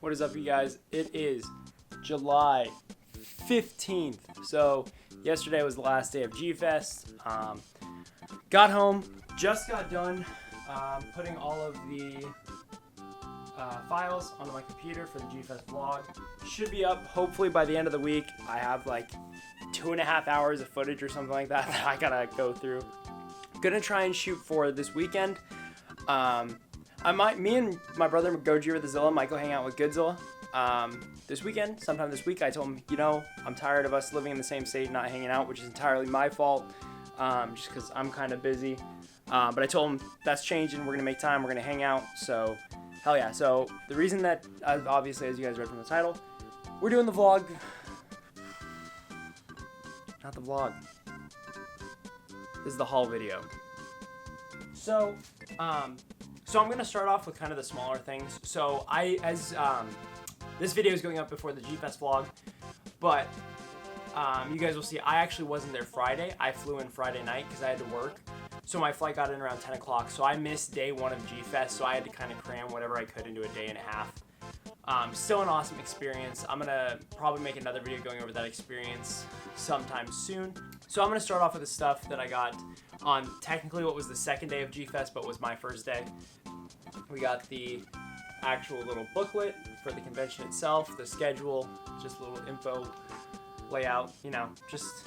What is up, you guys? It is July 15th. So yesterday was the last day of G-Fest. Got home, just got done putting all of the files onto my computer for the G-Fest vlog. Should be up hopefully by the end of the week. I have like 2.5 hours of footage or something like that that I gotta go through. Gonna try and shoot for this weekend. Me and my brother Goji with the Zilla might go hang out with Godzilla this weekend, sometime this week. I told him, you know, I'm tired of us living in the same state and not hanging out, which is entirely my fault, just because I'm kind of busy. But I told him that's changing. We're gonna make time. We're gonna hang out. So, hell yeah. So the reason that, obviously, as you guys read from the title, we're doing the vlog. Not the vlog. This is the haul video. So I'm gonna start off with kind of the smaller things. So this video is going up before the G-Fest vlog, but you guys will see I actually wasn't there Friday. I flew in Friday night because I had to work. So my flight got in around 10 o'clock. So I missed day one of G-Fest. So I had to kind of cram whatever I could into a day and a half. Still an awesome experience. I'm gonna probably make another video going over that experience sometime soon. So I'm gonna start off with the stuff that I got on technically what was the second day of G-Fest, but was my first day. We got the actual little booklet for the convention itself, the schedule, just a little info layout, you know, just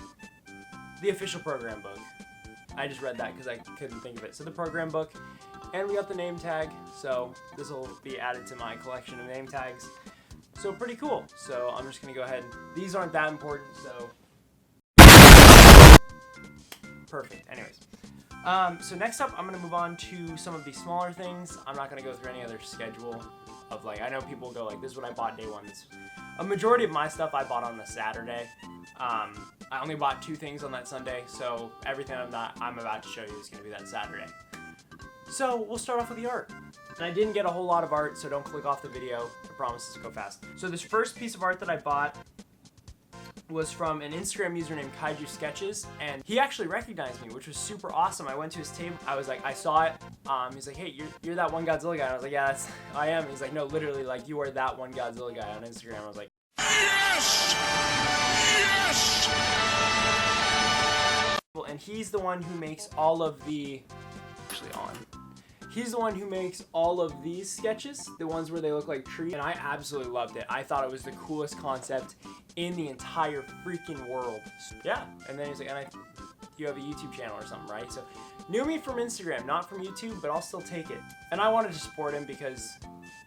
the official program book. I just read that because I couldn't think of it. So the program book, and we got the name tag, so this will be added to my collection of name tags. So pretty cool. So I'm just gonna go ahead and, these aren't that important, so perfect. Anyways, so next up, I'm gonna move on to some of the smaller things. I'm not gonna go through any other schedule of like, I know people go like, this is what I bought day one. A majority of my stuff I bought on the Saturday. I only bought 2 things on that Sunday, so everything I'm about to show you is gonna be that Saturday. So we'll start off with the art. And I didn't get a whole lot of art, so don't click off the video. I promise this will go fast. So this first piece of art that I bought was from an Instagram user named Kaiju Sketches, and he actually recognized me, which was super awesome. I went to his table, I was like, I saw it. He's like, hey, you're that one Godzilla guy. And I was like, yeah, I am. He's like, no, literally, like, you are that one Godzilla guy on Instagram. I was like, yes! Yes! And he's the one who makes all of the, he's the one who makes all of these sketches, the ones where they look like trees, and I absolutely loved it. I thought it was the coolest concept in the entire freaking world. Yeah, and then he's like, and you have a YouTube channel or something, right? So, knew me from Instagram, not from YouTube, but I'll still take it. And I wanted to support him because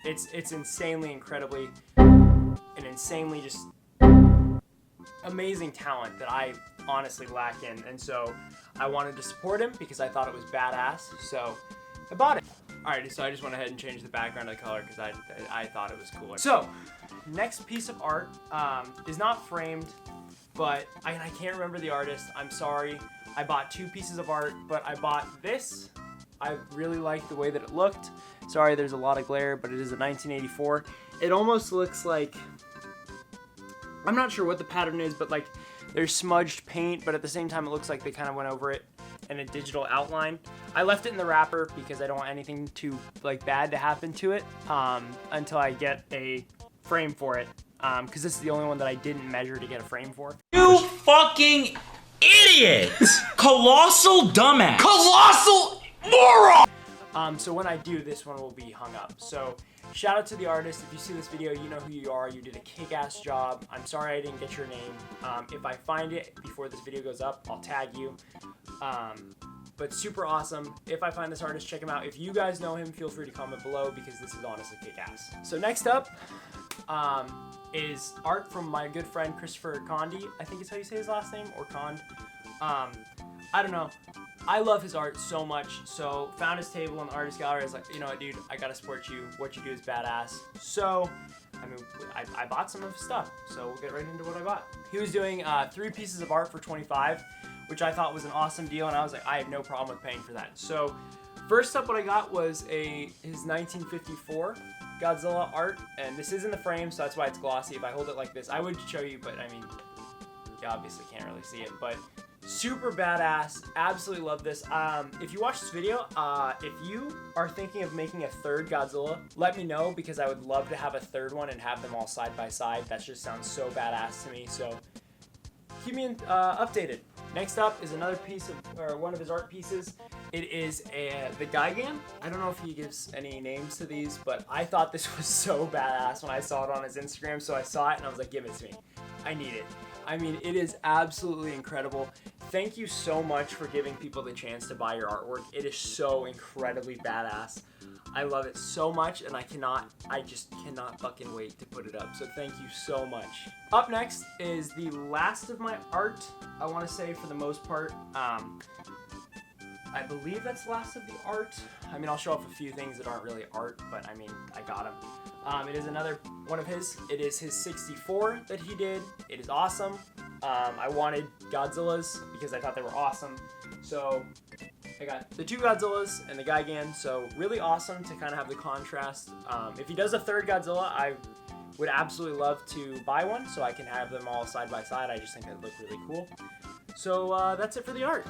it's insanely, incredibly, an insanely just amazing talent that I honestly lack in. And so, I wanted to support him because I thought it was badass, so I bought it. Alright, so I just went ahead and changed the background of the color because I thought it was cooler. So, next piece of art is not framed, but I can't remember the artist. I'm sorry. I bought 2 pieces of art, but I bought this. I really liked the way that it looked. Sorry, there's a lot of glare, but it is a 1984. It almost looks like, I'm not sure what the pattern is, but like there's smudged paint, but at the same time it looks like they kind of went over it in a digital outline. I left it in the wrapper because I don't want anything too like bad to happen to it until I get a frame for it, because this is the only one that I didn't measure to get a frame for. You fucking idiot! Colossal dumbass! Colossal moron! So when I do, this one will be hung up. So shout out to the artist. If you see this video, you know who you are. You did a kick-ass job. I'm sorry I didn't get your name. If I find it before this video goes up, I'll tag you. But super awesome. If I find this artist, check him out. If you guys know him, feel free to comment below because this is honestly kick-ass. So next up is art from my good friend Christopher Condi. I think is how you say his last name, or Cond. I don't know. I love his art so much, so found his table in the artist gallery. I was like, you know what, dude, I gotta support you. What you do is badass. So, I mean, I bought some of his stuff, so we'll get right into what I bought. He was doing 3 pieces of art for $25, which I thought was an awesome deal, and I was like, I have no problem with paying for that. So, first up, what I got was his 1954 Godzilla art, and this is in the frame, so that's why it's glossy. If I hold it like this, I would show you, but I mean, you obviously can't really see it, but Super badass. Absolutely love this. If you watch this video, if you are thinking of making a third Godzilla, let me know, because I would love to have a third one and have them all side by side. That just sounds so badass to me. So keep me updated. Next up is another piece of, or one of his art pieces. It is the Gigan. I don't know if he gives any names to these, but I thought this was so badass when I saw it on his Instagram. So I saw it and I was like, give it to me. I need it. I mean, it is absolutely incredible. Thank you so much for giving people the chance to buy your artwork. It is so incredibly badass. I love it so much, and I just cannot fucking wait to put it up. So thank you so much. Up next is the last of my art, I want to say, for the most part. I believe that's the last of the art. I mean, I'll show off a few things that aren't really art, but I mean, I got them. It is another one of his. It is his 64 that he did. It is awesome. I wanted Godzillas because I thought they were awesome. So I got the two Godzillas and the Gigan. So really awesome to kind of have the contrast. If he does a third Godzilla, I would absolutely love to buy one so I can have them all side by side. I just think that'd look really cool. So that's it for the art.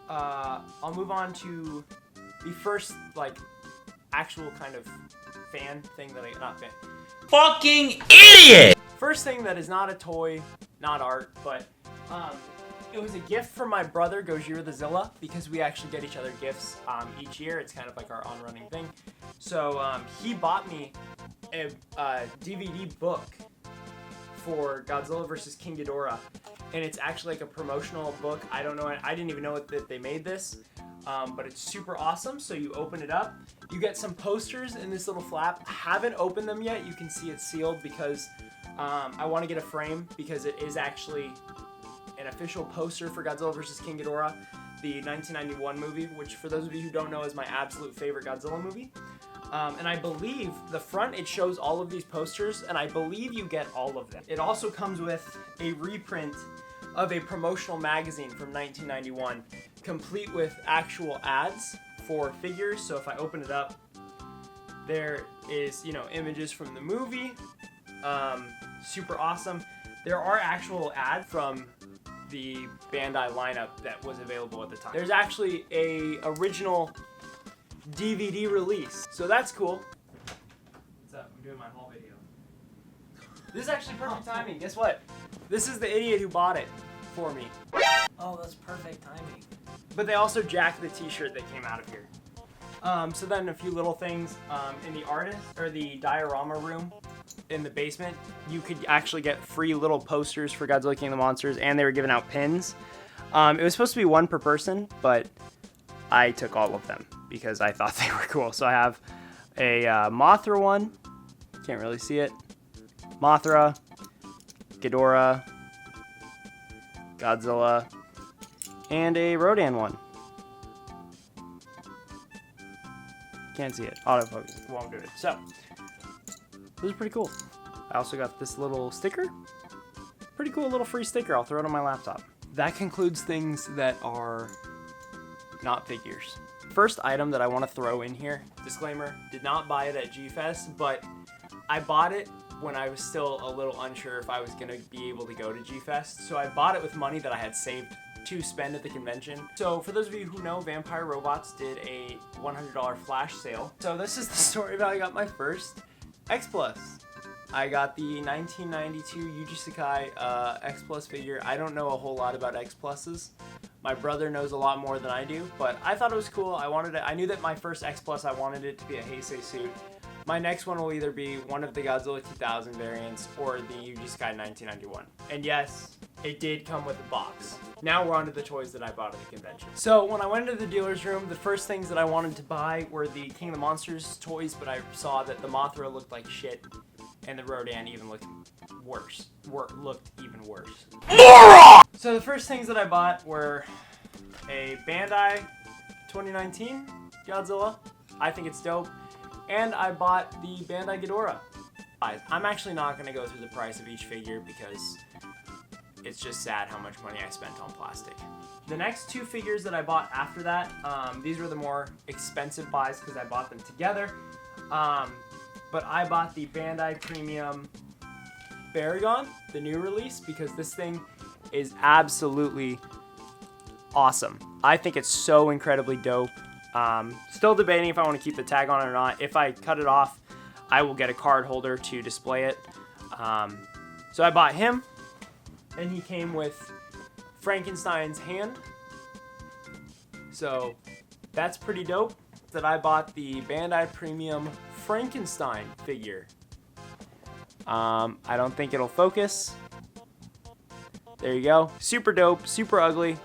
I'll move on to the first, like, actual kind of fan thing that not fan. Fucking idiot! First thing that is not a toy, not art, but it was a gift from my brother, Gojira the Zilla, because we actually get each other gifts each year. It's kind of like our on-running thing. So he bought me a DVD book for Godzilla vs. King Ghidorah, and it's actually like a promotional book. I don't know, I didn't even know that they made this, but it's super awesome. So you open it up, you get some posters in this little flap. I haven't opened them yet. You can see it's sealed because I want to get a frame, because it is actually an official poster for Godzilla vs. King Ghidorah, the 1991 movie, which for those of you who don't know is my absolute favorite Godzilla movie. And I believe the front, it shows all of these posters, and I believe you get all of them. It also comes with a reprint of a promotional magazine from 1991, complete with actual ads for figures. So if I open it up, there is, you know, images from the movie. Super awesome. There are actual ads from the Bandai lineup that was available at the time. There's actually a original DVD release, so that's cool. What's up? I'm doing my haul video. This is actually perfect timing. Guess what? This is the idiot who bought it for me. Oh, that's perfect timing. But they also jacked the t-shirt that came out of here. So then a few little things. In the artist, or the diorama room in the basement, you could actually get free little posters for Godzilla King of the Monsters, and they were giving out pins. It was supposed to be one per person, but I took all of them because I thought they were cool. So I have a Mothra one. Can't really see it. Mothra, Ghidorah, Godzilla, and a Rodan one. Can't see it. Autofocus won't do it. So, this is pretty cool. I also got this little sticker. Pretty cool little free sticker. I'll throw it on my laptop. That concludes things that are not figures. First item that I want to throw in here, disclaimer, did not buy it at G-Fest, but I bought it when I was still a little unsure if I was going to be able to go to G-Fest. So I bought it with money that I had saved to spend at the convention. So for those of you who know, Vampire Robots did a $100 flash sale. So this is the story of how I got my first X Plus. I got the 1992 Yuji Sakai X Plus figure. I don't know a whole lot about X Pluses. My brother knows a lot more than I do, but I thought it was cool. I wanted it. I knew that my first X Plus, I wanted it to be a Heisei suit. My next one will either be one of the Godzilla 2000 variants or the Yuji Sakai 1991. And yes, it did come with a box. Now we're on to the toys that I bought at the convention. So when I went into the dealer's room, the first things that I wanted to buy were the King of the Monsters toys, but I saw that the Mothra looked like shit, and the Rodan even looked worse. Looked even worse. Moron! So the first things that I bought were a Bandai 2019 Godzilla. I think it's dope. And I bought the Bandai Ghidorah. I'm actually not going to go through the price of each figure because it's just sad how much money I spent on plastic. The next two figures that I bought after that, these were the more expensive buys because I bought them together. But I bought the Bandai Premium Baragon, the new release, because this thing is absolutely awesome. I think it's so incredibly dope. Still debating if I want to keep the tag on it or not. If I cut it off, I will get a card holder to display it. So I bought him, and he came with Frankenstein's hand. So that's pretty dope. That I bought the Bandai Premium Frankenstein figure. I don't think it'll focus. There you go. Super dope, super ugly.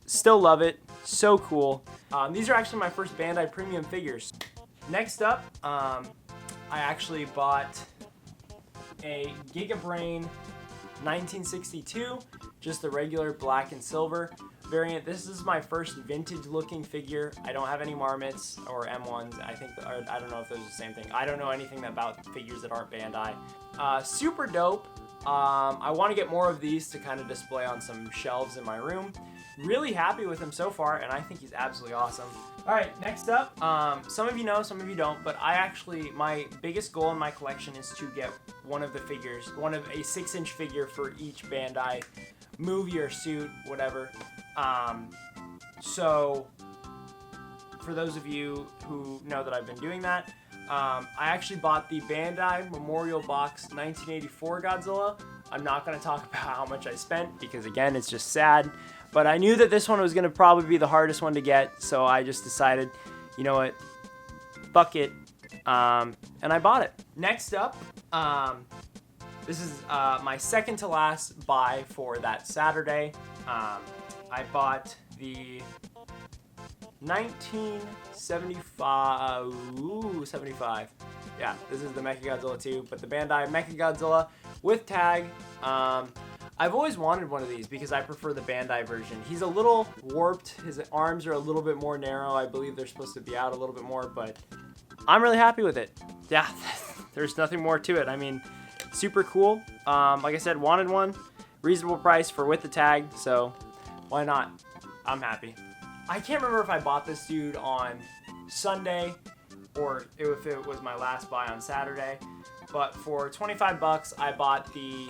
Still love it. So cool. These are actually my first Bandai Premium figures. Next up, I actually bought a Gigabrain 1962, just the regular black and silver variant. This is my first vintage looking figure. I don't have any Marmots or M1s. I don't know if those are the same thing. I don't know anything about figures that aren't Bandai. Super dope. I want to get more of these to kind of display on some shelves in my room. Really happy with him so far, and I think he's absolutely awesome. All right, next up, some of you know, some of you don't, but my biggest goal in my collection is to get one of the figures, a 6-inch figure for each Bandai movie or suit, whatever. So for those of you who know that I've been doing that, I actually bought the Bandai Memorial Box 1984 Godzilla. I'm not going to talk about how much I spent because, again, it's just sad. But I knew that this one was going to probably be the hardest one to get, so I just decided, you know what, fuck it, and I bought it. Next up, this is my second to last buy for that Saturday. I bought the 1975, yeah, this is the Mechagodzilla 2, but the Bandai Mechagodzilla with tag. I've always wanted one of these because I prefer the Bandai version. He's a little warped. His arms are a little bit more narrow. I believe they're supposed to be out a little bit more, but I'm really happy with it. Yeah, there's nothing more to it. I mean, super cool. Like I said, wanted one. Reasonable price for with the tag, so why not? I'm happy. I can't remember if I bought this dude on Sunday or if it was my last buy on Saturday, but for 25 bucks, I bought the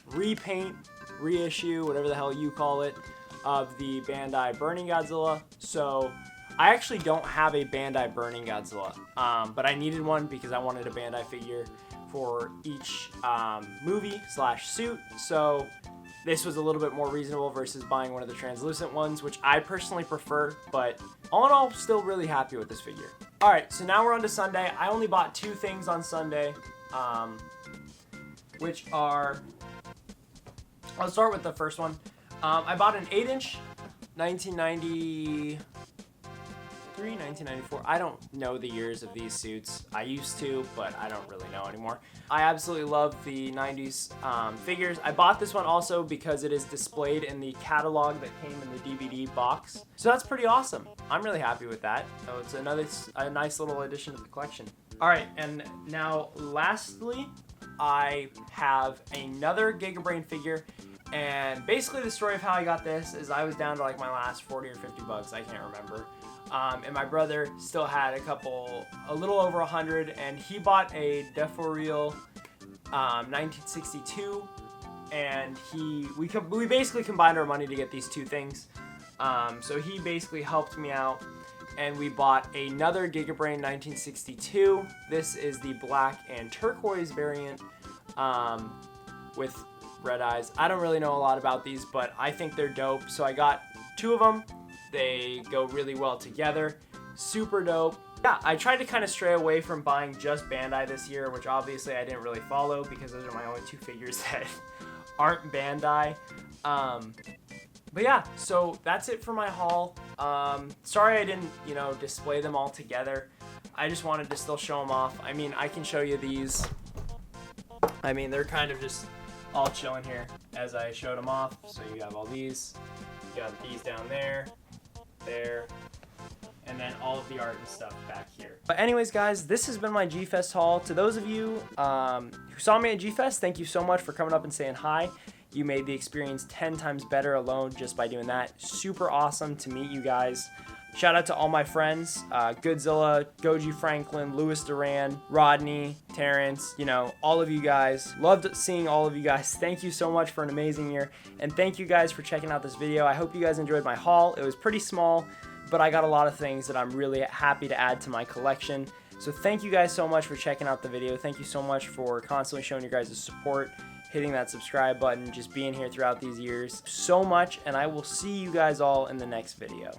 repaint, reissue, whatever the hell you call it, of the Bandai Burning Godzilla. So I actually don't have a Bandai Burning Godzilla, but I needed one because I wanted a Bandai figure for each movie / suit. So this was a little bit more reasonable versus buying one of the translucent ones, which I personally prefer, but all in all, still really happy with this figure. All right, so now we're on to Sunday. I only bought 2 things on Sunday, which are, I'll start with the first one. I bought an 8-inch 1993, 1994. I don't know the years of these suits. I used to, but I don't really know anymore. I absolutely love the 90s figures. I bought this one also because it is displayed in the catalog that came in the DVD box. So that's pretty awesome. I'm really happy with that. So it's a nice little addition to the collection. All right, and now lastly, I have another Gigabrain figure. And basically the story of how I got this is I was down to like my last 40 or 50 bucks, I can't remember. And my brother still had a little over 100, and he bought a Deforreal 1962, and we basically combined our money to get these 2 things. So he basically helped me out, and we bought another Gigabrain 1962. This is the black and turquoise variant with red eyes. I don't really know a lot about these, but I think they're dope. So I got 2 of them. They go really well together. Super dope. Yeah, I tried to kind of stray away from buying just Bandai this year, which obviously I didn't really follow because those are my only 2 figures that aren't Bandai. But yeah, so that's it for my haul. Sorry I didn't, display them all together. I just wanted to still show them off. I mean, I can show you these. I mean, they're kind of just all chilling here as I showed them off. So you have all these. You got these down there, and then all of the art and stuff back here. But anyways, guys, this has been my G-Fest haul. To those of you who saw me at G-Fest, thank you so much for coming up and saying hi. You made the experience 10 times better alone just by doing that. Super awesome to meet you guys. Shout out to all my friends, Godzilla, Goji Franklin, Louis Duran, Rodney, Terrence, you know, all of you guys. Loved seeing all of you guys. Thank you so much for an amazing year. And thank you guys for checking out this video. I hope you guys enjoyed my haul. It was pretty small, but I got a lot of things that I'm really happy to add to my collection. So thank you guys so much for checking out the video. Thank you so much for constantly showing your guys' support, hitting that subscribe button, just being here throughout these years so much, and I will see you guys all in the next video.